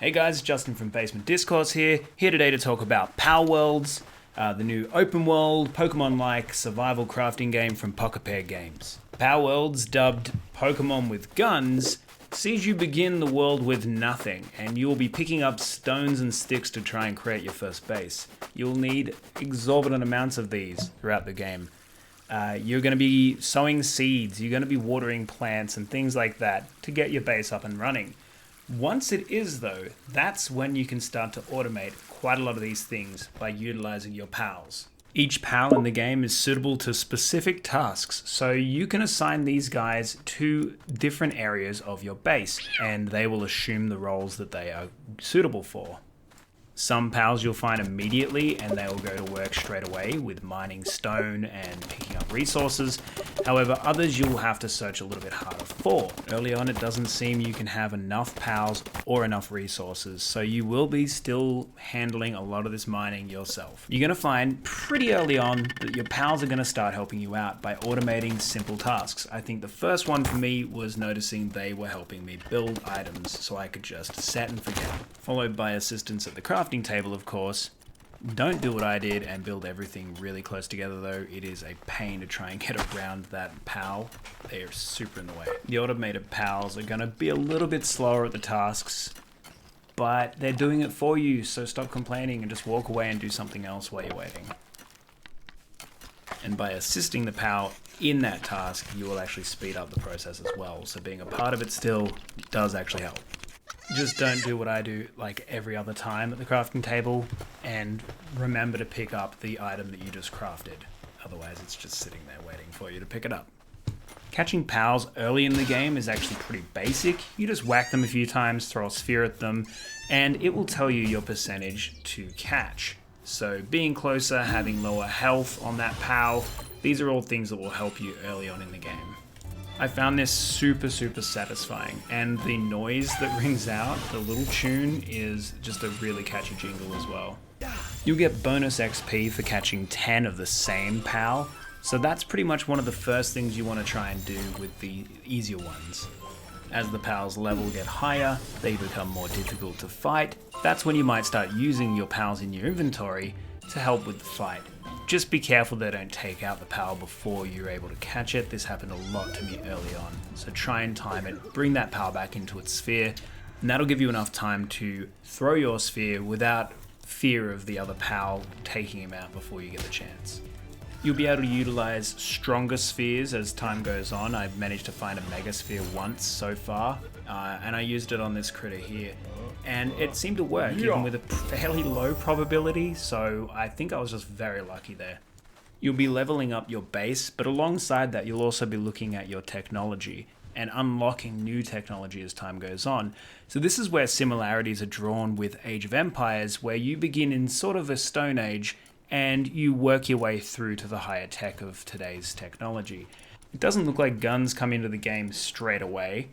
Hey guys, Justin from Basement Discourse here today to talk about Palworlds, the new open world, Pokemon-like survival crafting game from Pocket Pair Games. Palworlds, dubbed Pokemon with Guns, sees you begin the world with nothing, and you'll be picking up stones and sticks to try and create your first base. You'll need exorbitant amounts of these throughout the game. You're going to be sowing seeds, you're going to be watering plants and things like that to get your base up and running. Once it is though, that's when you can start to automate quite a lot of these things by utilizing your pals. Each pal in the game is suitable to specific tasks, so you can assign these guys to different areas of your base, and they will assume the roles that they are suitable for. Some pals you'll find immediately and they will go to work straight away with mining stone and picking up resources. However, others you'll have to search a little bit harder for. Early on, it doesn't seem you can have enough pals or enough resources, so you will be still handling a lot of this mining yourself. You're going to find pretty early on that your pals are going to start helping you out by automating simple tasks. I think the first one for me was noticing they were helping me build items so I could just set and forget. Followed by assistance at the crafting table, of course. Don't do what I did and build everything really close together though. It is a pain to try and get around that pal. They are super in the way. The automated pals are going to be a little bit slower at the tasks, but they're doing it for you, so stop complaining and just walk away and do something else while you're waiting. And by assisting the pal in that task, you will actually speed up the process as well, so being a part of it still does actually help. Just don't do what I do like every other time at the crafting table, and remember to pick up the item that you just crafted. Otherwise it's just sitting there waiting for you to pick it up. Catching pals early in the game is actually pretty basic. You just whack them a few times, throw a sphere at them, and it will tell you your percentage to catch. So being closer, having lower health on that pal, these are all things that will help you early on in the game. I found this super satisfying, and the noise that rings out, the little tune, is just a really catchy jingle as well. You'll get bonus XP for catching 10 of the same pal, so that's pretty much one of the first things you want to try and do with the easier ones. As the pals level get higher, they become more difficult to fight. That's when you might start using your pals in your inventory to help with the fight. Just be careful they don't take out the pal before you're able to catch it. This happened a lot to me early on. So try and time it, bring that pal back into its sphere, and that'll give you enough time to throw your sphere without fear of the other pal taking him out before you get the chance. You'll be able to utilize stronger spheres as time goes on. I've managed to find a mega sphere once so far, and I used it on this critter here. And it seemed to work, even with a fairly low probability, so I think I was just very lucky there. You'll be leveling up your base, but alongside that you'll also be looking at your technology and unlocking new technology as time goes on. So this is where similarities are drawn with Age of Empires, where you begin in sort of a Stone Age and you work your way through to the higher tech of today's technology. It doesn't look like guns come into the game straight away.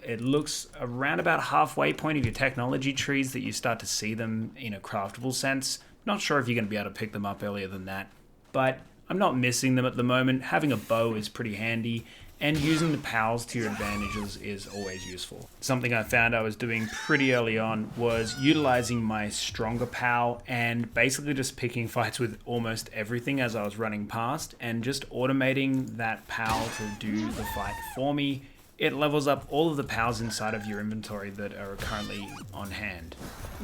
It looks around about halfway point of your technology trees that you start to see them in a craftable sense. Not sure if you're going to be able to pick them up earlier than that, but I'm not missing them at the moment. Having a bow is pretty handy, and using the pals to your advantages is always useful. Something I found I was doing pretty early on was utilizing my stronger pal and basically just picking fights with almost everything as I was running past, and just automating that pal to do the fight for me. It levels up all of the pals inside of your inventory that are currently on hand,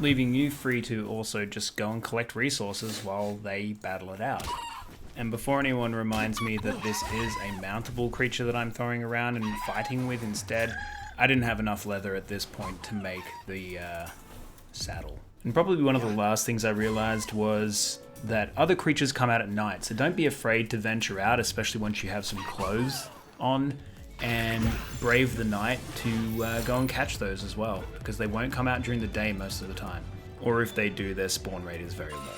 leaving you free to also just go and collect resources while they battle it out. And before anyone reminds me that this is a mountable creature that I'm throwing around and fighting with instead, I didn't have enough leather at this point to make the saddle. And probably one of the last things I realized was that other creatures come out at night, so don't be afraid to venture out, especially once you have some clothes on, and brave the night to go and catch those as well, because they won't come out during the day most of the time. Or if they do, their spawn rate is very low.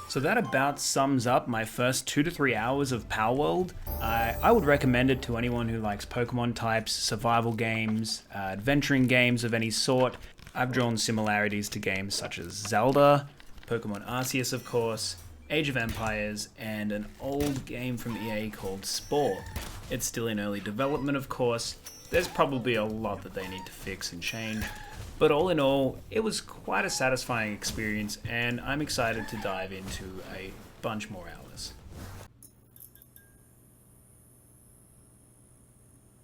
So that about sums up my first 2 to 3 hours of Palworld. I would recommend it to anyone who likes Pokemon types, survival games, adventuring games of any sort. I've drawn similarities to games such as Zelda, Pokemon Arceus of course, Age of Empires, and an old game from EA called Spore. It's still in early development of course. There's probably a lot that they need to fix and change, But all in all, it was quite a satisfying experience, and I'm excited to dive into a bunch more hours.